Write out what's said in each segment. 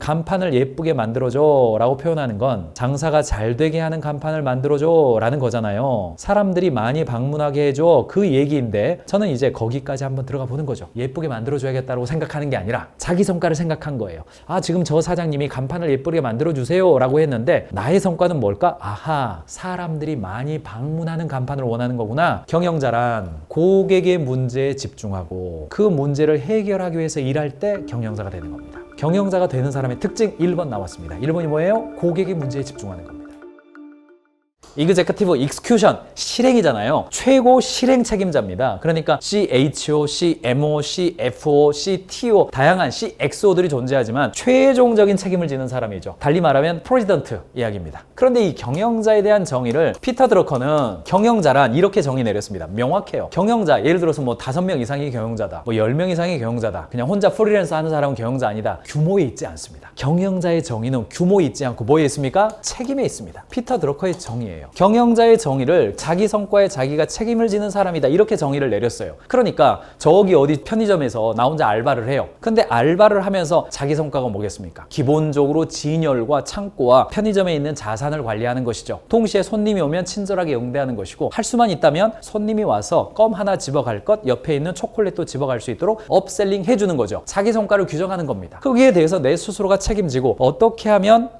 간판을 예쁘게 만들어줘 라고 표현하는 건 장사가 잘 되게 하는 간판을 만들어줘 라는 거잖아요. 사람들이 많이 방문하게 해줘 그 얘기인데 저는 이제 거기까지 한번 들어가 보는 거죠. 예쁘게 만들어줘야겠다고 생각하는 게 아니라 자기 성과를 생각한 거예요. 아, 지금 저 사장님이 간판을 예쁘게 만들어주세요 라고 했는데 나의 성과는 뭘까? 아하, 사람들이 많이 방문하는 간판을 원하는 거구나. 경영자란 고객의 문제에 집중하고 그 문제를 해결하기 위해서 일할 때 경영자가 되는 겁니다. 경영자가 되는 사람의 특징 1번 나왔습니다. 1번이 뭐예요? 고객의 문제에 집중하는 겁니다. Executive Execution, 실행이잖아요. 최고 실행 책임자입니다. 그러니까 CHO, CMO, CFO, CTO, 다양한 CXO들이 존재하지만 최종적인 책임을 지는 사람이죠. 달리 말하면 프레지던트 이야기입니다. 그런데 이 경영자에 대한 정의를 피터 드러커는 경영자란 이렇게 정의 내렸습니다. 명확해요. 경영자, 예를 들어서 뭐 5명 이상이 경영자다, 뭐 10명 이상이 경영자다, 그냥 혼자 프리랜서 하는 사람은 경영자 아니다. 규모에 있지 않습니다. 경영자의 정의는 규모에 있지 않고 뭐에 있습니까? 책임에 있습니다. 피터 드러커의 정의예요. 경영자의 정의를 자기 성과에 자기가 책임을 지는 사람이다, 이렇게 정의를 내렸어요. 그러니까 저기 어디 편의점에서 나 혼자 알바를 해요. 근데 알바를 하면서 자기 성과가 뭐겠습니까? 기본적으로 진열과 창고와 편의점에 있는 자산을 관리하는 것이죠. 동시에 손님이 오면 친절하게 응대하는 것이고, 할 수만 있다면 손님이 와서 껌 하나 집어갈 것, 옆에 있는 초콜릿도 집어갈 수 있도록 업셀링 해주는 거죠. 자기 성과를 규정하는 겁니다. 거기에 대해서 내 스스로가 책임지고 어떻게 하면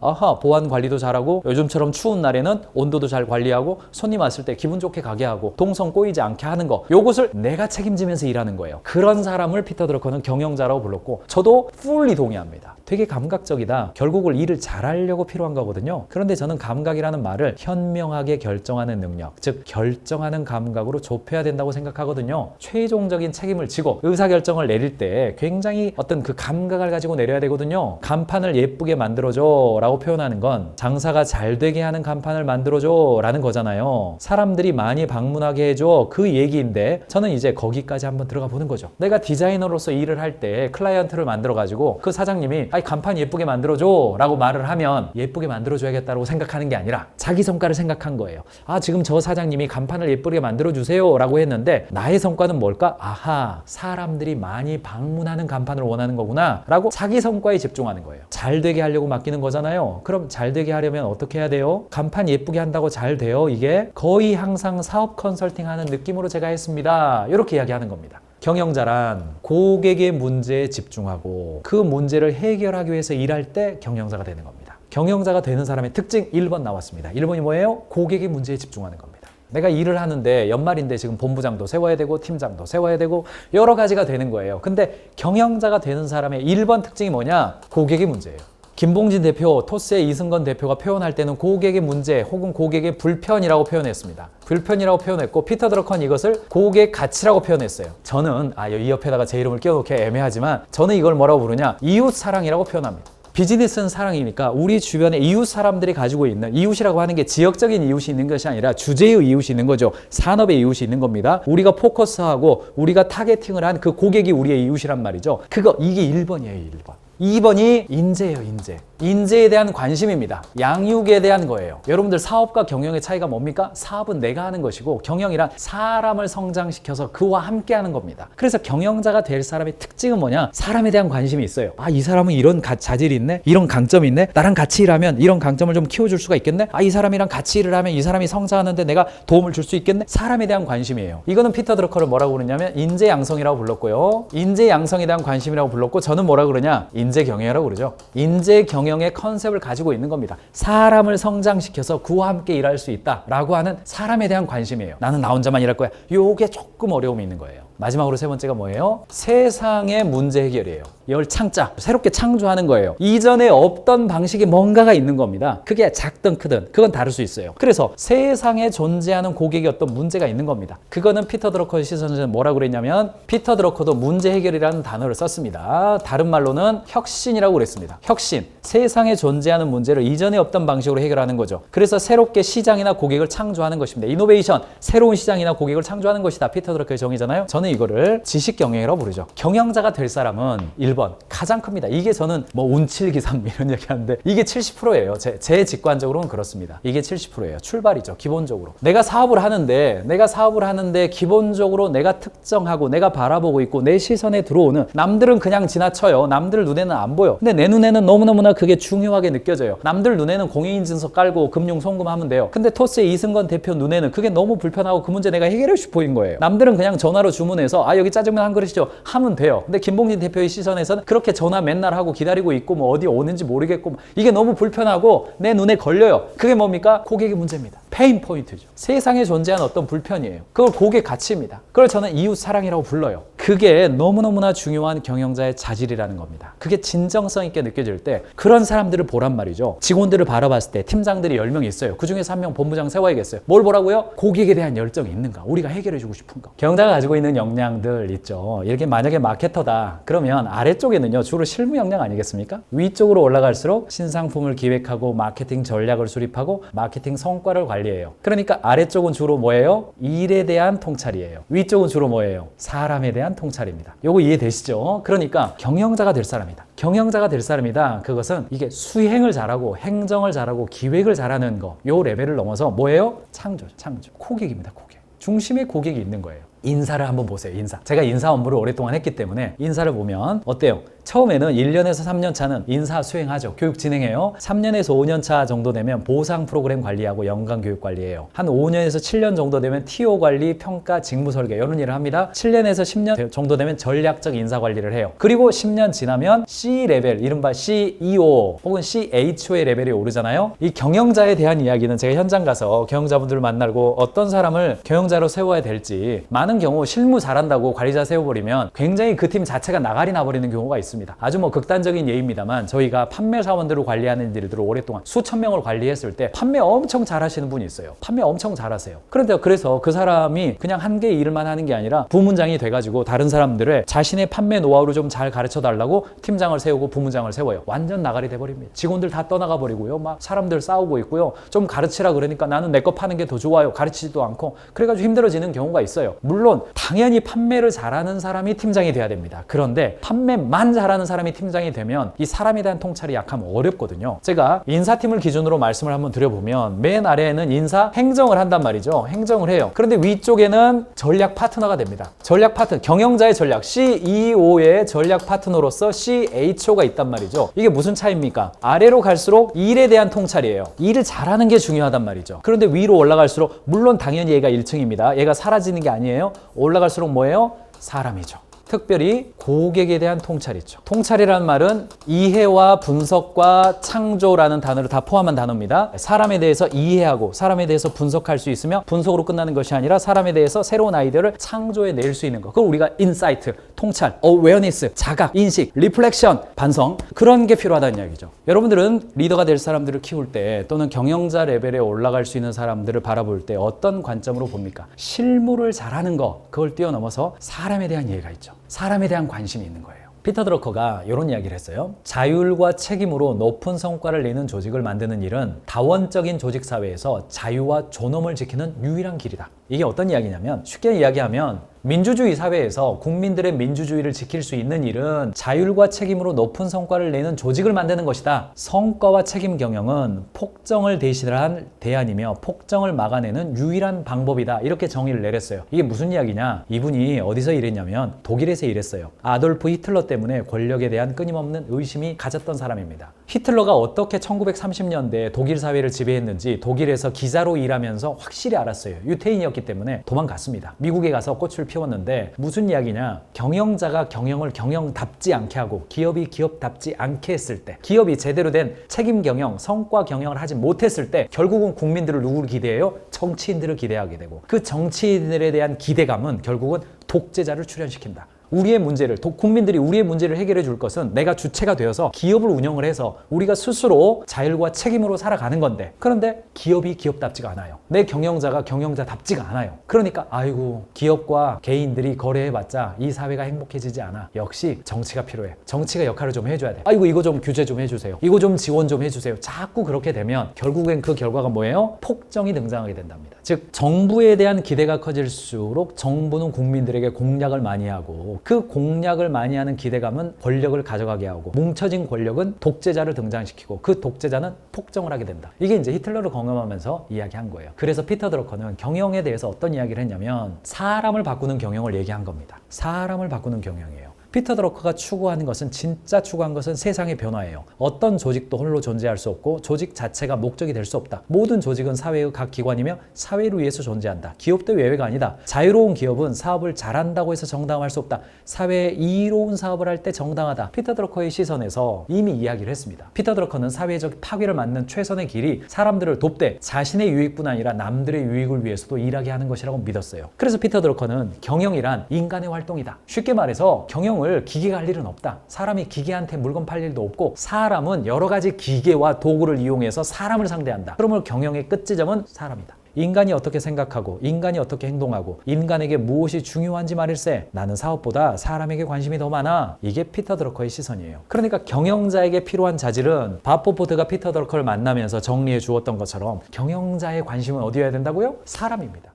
보안 관리도 잘하고 요즘처럼 추운 날에는 온도도 잘 관리하고 손님 왔을 때 기분 좋게 가게 하고 동선 꼬이지 않게 하는 거, 요것을 내가 책임지면서 일하는 거예요. 그런 사람을 피터 드러커는 경영자라고 불렀고, 저도 fully 동의합니다. 되게 감각적이다. 결국은 일을 잘하려고 필요한 거거든요. 그런데 저는 감각이라는 말을 현명하게 결정하는 능력, 즉 결정하는 감각으로 좁혀야 된다고 생각하거든요. 최종적인 책임을 지고 의사결정을 내릴 때 굉장히 어떤 그 감각을 가지고 내려야 되거든요. 간판을 예쁘게 만들어줘 라고 표현하는 건 장사가 잘 되게 하는 간판을 만들어줘 라는 거잖아요. 사람들이 많이 방문하게 해줘 그 얘기인데 저는 이제 거기까지 한번 들어가 보는 거죠. 내가 디자이너로서 일을 할 때 클라이언트를 만들어 가지고 그 사장님이 간판 예쁘게 만들어줘 라고 말을 하면 예쁘게 만들어줘야겠다고 생각하는 게 아니라 자기 성과를 생각한 거예요. 아, 지금 저 사장님이 간판을 예쁘게 만들어주세요 라고 했는데 나의 성과는 뭘까? 아하, 사람들이 많이 방문하는 간판을 원하는 거구나 라고 자기 성과에 집중하는 거예요. 잘 되게 하려고 맡기는 거잖아요. 그럼 잘 되게 하려면 어떻게 해야 돼요? 간판 예쁘게 한다고 잘 돼요? 이게 거의 항상 사업 컨설팅 하는 느낌으로 제가 했습니다. 이렇게 이야기하는 겁니다. 경영자란 고객의 문제에 집중하고 그 문제를 해결하기 위해서 일할 때 경영자가 되는 겁니다. 경영자가 되는 사람의 특징 1번 나왔습니다. 1번이 뭐예요? 고객의 문제에 집중하는 겁니다. 내가 일을 하는데 연말인데 지금 본부장도 세워야 되고 팀장도 세워야 되고 여러 가지가 되는 거예요. 근데 경영자가 되는 사람의 1번 특징이 뭐냐? 고객의 문제예요. 김봉진 대표, 토스의 이승건 대표가 표현할 때는 고객의 문제 혹은 고객의 불편이라고 표현했습니다. 불편이라고 표현했고, 피터 드러커는 이것을 고객 가치라고 표현했어요. 저는 이 옆에다가 제 이름을 끼워놓기 애매하지만 저는 이걸 뭐라고 부르냐? 이웃 사랑이라고 표현합니다. 비즈니스는 사랑이니까 우리 주변에 이웃 사람들이 가지고 있는, 이웃이라고 하는 게 지역적인 이웃이 있는 것이 아니라 주제의 이웃이 있는 거죠. 산업의 이웃이 있는 겁니다. 우리가 포커스하고 우리가 타겟팅을 한 그 고객이 우리의 이웃이란 말이죠. 이게 1번이에요, 1번. 2번이 인재예요, 인재. 인재에 대한 관심입니다. 양육에 대한 거예요. 여러분들 사업과 경영의 차이가 뭡니까? 사업은 내가 하는 것이고 경영이란 사람을 성장시켜서 그와 함께 하는 겁니다. 그래서 경영자가 될 사람의 특징은 뭐냐? 사람에 대한 관심이 있어요. 이 사람은 이런 자질이 있네? 이런 강점이 있네? 나랑 같이 일하면 이런 강점을 좀 키워줄 수가 있겠네? 이 사람이랑 같이 일을 하면 이 사람이 성장하는데 내가 도움을 줄 수 있겠네? 사람에 대한 관심이에요. 이거는 피터 드러커를 뭐라고 그러냐면 인재 양성이라고 불렀고요. 인재 양성에 대한 관심이라고 불렀고, 저는 뭐라고 그러냐? 인재 경영이라고 그러죠. 인재 경영의 컨셉을 가지고 있는 겁니다. 사람을 성장시켜서 그와 함께 일할 수 있다라고 하는 사람에 대한 관심이에요. 나는 나 혼자만 일할 거야. 요게 조금 어려움이 있는 거예요. 마지막으로 세 번째가 뭐예요? 세상의 문제 해결이에요. 열 창자, 새롭게 창조하는 거예요. 이전에 없던 방식의 뭔가가 있는 겁니다. 그게 작든 크든 그건 다를 수 있어요. 그래서 세상에 존재하는 고객의 어떤 문제가 있는 겁니다. 그거는 피터 드러커의 시선에서는 뭐라고 그랬냐면, 피터 드러커도 문제 해결이라는 단어를 썼습니다. 다른 말로는 혁신이라고 그랬습니다. 혁신, 세상에 존재하는 문제를 이전에 없던 방식으로 해결하는 거죠. 그래서 새롭게 시장이나 고객을 창조하는 것입니다. 이노베이션, 새로운 시장이나 고객을 창조하는 것이다. 피터 드러커의 정의잖아요. 저는 이거를 지식 경영이라고 부르죠. 경영자가 될 사람은 1번 1번 가장 큽니다. 이게 저는 뭐 운칠기삼 이런 얘기하는데 이게 70%예요. 제 직관적으로는 그렇습니다. 이게 70%예요. 출발이죠. 기본적으로 내가 사업을 하는데 기본적으로 내가 특정하고 내가 바라보고 있고 내 시선에 들어오는, 남들은 그냥 지나쳐요. 남들 눈에는 안 보여. 근데 내 눈에는 너무너무나 그게 중요하게 느껴져요. 남들 눈에는 공인인증서 깔고 금융 송금하면 돼요. 근데 토스의 이승건 대표 눈에는 그게 너무 불편하고 그 문제 내가 해결해 싶어인 거예요. 남들은 그냥 전화로 주문해서 여기 짜장면 한 그릇이죠 하면 돼요. 근데 김봉진 대표의 시선에서는 그렇게 전화 맨날 하고 기다리고 있고 뭐 어디 오는지 모르겠고 이게 너무 불편하고 내 눈에 걸려요. 그게 뭡니까? 고객의 문제입니다. 페인 포인트죠. 세상에 존재하는 어떤 불편이에요. 그걸 고객 가치입니다. 그걸 저는 이웃 사랑이라고 불러요. 그게 너무너무나 중요한 경영자의 자질이라는 겁니다. 그게 진정성 있게 느껴질 때 그런 사람들을 보란 말이죠. 직원들을 바라봤을 때 팀장들이 10명 있어요. 그중에서 한 명 본부장 세워야겠어요. 뭘 보라고요? 고객에 대한 열정이 있는가? 우리가 해결해주고 싶은가? 경영자가 가지고 있는 역량들 있죠. 이렇게 만약에 마케터다 그러면 아래쪽에는요 주로 실무 역량 아니겠습니까? 위쪽으로 올라갈수록 신상품을 기획하고 마케팅 전략을 수립하고 마케팅 성과를 관리해요. 그러니까 아래쪽은 주로 뭐예요? 일에 대한 통찰이에요. 위쪽은 주로 뭐예요? 사람에 대한 통찰입니다. 요거 이해되시죠? 그러니까 경영자가 될 사람이다. 경영자가 될 사람이다. 그것은 이게 수행을 잘하고 행정을 잘하고 기획을 잘하는 거. 요 레벨을 넘어서 뭐예요? 창조죠. 창조. 고객입니다. 고객. 중심에 고객이 있는 거예요. 인사를 한번 보세요. 인사. 제가 인사 업무를 오랫동안 했기 때문에 인사를 보면 어때요? 처음에는 1년에서 3년 차는 인사 수행하죠. 교육 진행해요. 3년에서 5년 차 정도 되면 보상 프로그램 관리하고 연간 교육 관리해요. 한 5년에서 7년 정도 되면 TO 관리, 평가, 직무 설계 이런 일을 합니다. 7년에서 10년 정도 되면 전략적 인사 관리를 해요. 그리고 10년 지나면 C레벨, 이른바 CEO 혹은 CHO의 레벨이 오르잖아요. 이 경영자에 대한 이야기는 제가 현장 가서 경영자분들을 만나고 어떤 사람을 경영자로 세워야 될지, 많은 경우 실무 잘한다고 관리자 세워버리면 굉장히 그 팀 자체가 나가리 나버리는 경우가 있습니다. 아주 뭐 극단적인 예입니다만 저희가 판매 사원들을 관리하는 일들을 오랫동안 수천 명을 관리했을 때 판매 엄청 잘하시는 분이 있어요. 판매 엄청 잘하세요. 그런데 그래서 그 사람이 그냥 한 개의 일만 하는 게 아니라 부문장이 돼가지고 다른 사람들을 자신의 판매 노하우를 좀 잘 가르쳐 달라고 팀장을 세우고 부문장을 세워요. 완전 나가리 돼버립니다. 직원들 다 떠나가 버리고요. 막 사람들 싸우고 있고요. 좀 가르치라 그러니까 나는 내 거 파는 게 더 좋아요. 가르치지도 않고. 그래가지고 힘들어지는 경우가 있어요. 물론 당연히 판매를 잘하는 사람이 팀장이 돼야 됩니다. 그런데 판매만 잘하는 사람이 팀장이 되면 이 사람에 대한 통찰이 약하면 어렵거든요. 제가 인사팀을 기준으로 말씀을 한번 드려보면 맨 아래에는 인사 행정을 한단 말이죠. 행정을 해요. 그런데 위쪽에는 전략 파트너가 됩니다. 전략 파트너, 경영자의 전략, CEO의 전략 파트너로서 CHO가 있단 말이죠. 이게 무슨 차이입니까? 아래로 갈수록 일에 대한 통찰이에요. 일을 잘하는 게 중요하단 말이죠. 그런데 위로 올라갈수록 물론 당연히 얘가 1층입니다. 얘가 사라지는 게 아니에요. 올라갈수록 뭐예요? 사람이죠. 특별히 고객에 대한 통찰이죠. 통찰이라는 말은 이해와 분석과 창조라는 단어를 다 포함한 단어입니다. 사람에 대해서 이해하고 사람에 대해서 분석할 수 있으며 분석으로 끝나는 것이 아니라 사람에 대해서 새로운 아이디어를 창조해 낼 수 있는 것. 그걸 우리가 인사이트, 통찰, 어웨어니스, 자각, 인식, 리플렉션, 반성, 그런 게 필요하다는 이야기죠. 여러분들은 리더가 될 사람들을 키울 때 또는 경영자 레벨에 올라갈 수 있는 사람들을 바라볼 때 어떤 관점으로 봅니까? 실무를 잘하는 거, 그걸 뛰어넘어서 사람에 대한 이해가 있죠. 사람에 대한 관심이 있는 거예요. 피터 드러커가 이런 이야기를 했어요. 자율과 책임으로 높은 성과를 내는 조직을 만드는 일은 다원적인 조직 사회에서 자유와 존엄을 지키는 유일한 길이다. 이게 어떤 이야기냐면, 쉽게 이야기하면 민주주의 사회에서 국민들의 민주주의를 지킬 수 있는 일은 자율과 책임으로 높은 성과를 내는 조직을 만드는 것이다. 성과와 책임 경영은 폭정을 대신한 대안이며 폭정을 막아내는 유일한 방법이다. 이렇게 정의를 내렸어요. 이게 무슨 이야기냐? 이분이 어디서 일했냐면 독일에서 일했어요. 아돌프 히틀러 때문에 권력에 대한 끊임없는 의심이 가졌던 사람입니다. 히틀러가 어떻게 1930년대에 독일 사회를 지배했는지 독일에서 기자로 일하면서 확실히 알았어요. 유태인이었기 때문에 도망갔습니다. 미국에 가서 꽃을 피웠는데 무슨 이야기냐? 경영자가 경영을 경영답지 않게 하고 기업이 기업답지 않게 했을 때, 기업이 제대로 된 책임 경영, 성과 경영을 하지 못했을 때 결국은 국민들을 누구를 기대해요? 정치인들을 기대하게 되고, 그 정치인들에 대한 기대감은 결국은 독재자를 출현시킨다. 우리의 문제를, 국민들이 우리의 문제를 해결해 줄 것은 내가 주체가 되어서 기업을 운영을 해서 우리가 스스로 자율과 책임으로 살아가는 건데, 그런데 기업이 기업답지가 않아요. 내 경영자가 경영자답지가 않아요. 그러니까 아이고, 기업과 개인들이 거래해봤자 이 사회가 행복해지지 않아. 역시 정치가 필요해. 정치가 역할을 좀 해줘야 돼. 아이고, 이거 좀 규제 좀 해주세요. 이거 좀 지원 좀 해주세요. 자꾸 그렇게 되면 결국엔 그 결과가 뭐예요? 폭정이 등장하게 된답니다. 즉, 정부에 대한 기대가 커질수록 정부는 국민들에게 공약을 많이 하고 하고 그 공략을 많이 하는 기대감은 권력을 가져가게 하고 뭉쳐진 권력은 독재자를 등장시키고 그 독재자는 폭정을 하게 된다. 이게 이제 히틀러를 경험하면서 이야기한 거예요. 그래서 피터 드러커는 경영에 대해서 어떤 이야기를 했냐면 사람을 바꾸는 경영을 얘기한 겁니다. 사람을 바꾸는 경영이에요. 피터 드러커가 추구하는 것은 진짜 추구한 것은 세상의 변화예요. 어떤 조직도 홀로 존재할 수 없고 조직 자체가 목적이 될 수 없다. 모든 조직은 사회의 각 기관이며 사회를 위해서 존재한다. 기업도 외외가 아니다. 자유로운 기업은 사업을 잘한다고 해서 정당화할 수 없다. 사회에 이로운 사업을 할 때 정당하다. 피터 드러커의 시선에서 이미 이야기를 했습니다. 피터 드러커는 사회적 파괴를 막는 최선의 길이 사람들을 돕되 자신의 유익뿐 아니라 남들의 유익을 위해서도 일하게 하는 것이라고 믿었어요. 그래서 피터 드러커는 경영이란 인간의 활동이다. 쉽게 말해서 경영을 기계가 할 일은 없다. 사람이 기계한테 물건 팔 일도 없고 사람은 여러 가지 기계와 도구를 이용해서 사람을 상대한다. 그러면 경영의 끝지점은 사람이다. 인간이 어떻게 생각하고 인간이 어떻게 행동하고 인간에게 무엇이 중요한지 말일세 나는 사업보다 사람에게 관심이 더 많아. 이게 피터 드러커의 시선이에요. 그러니까 경영자에게 필요한 자질은 밥 포포드가 피터 드러커를 만나면서 정리해 주었던 것처럼 경영자의 관심은 어디여야 된다고요? 사람입니다.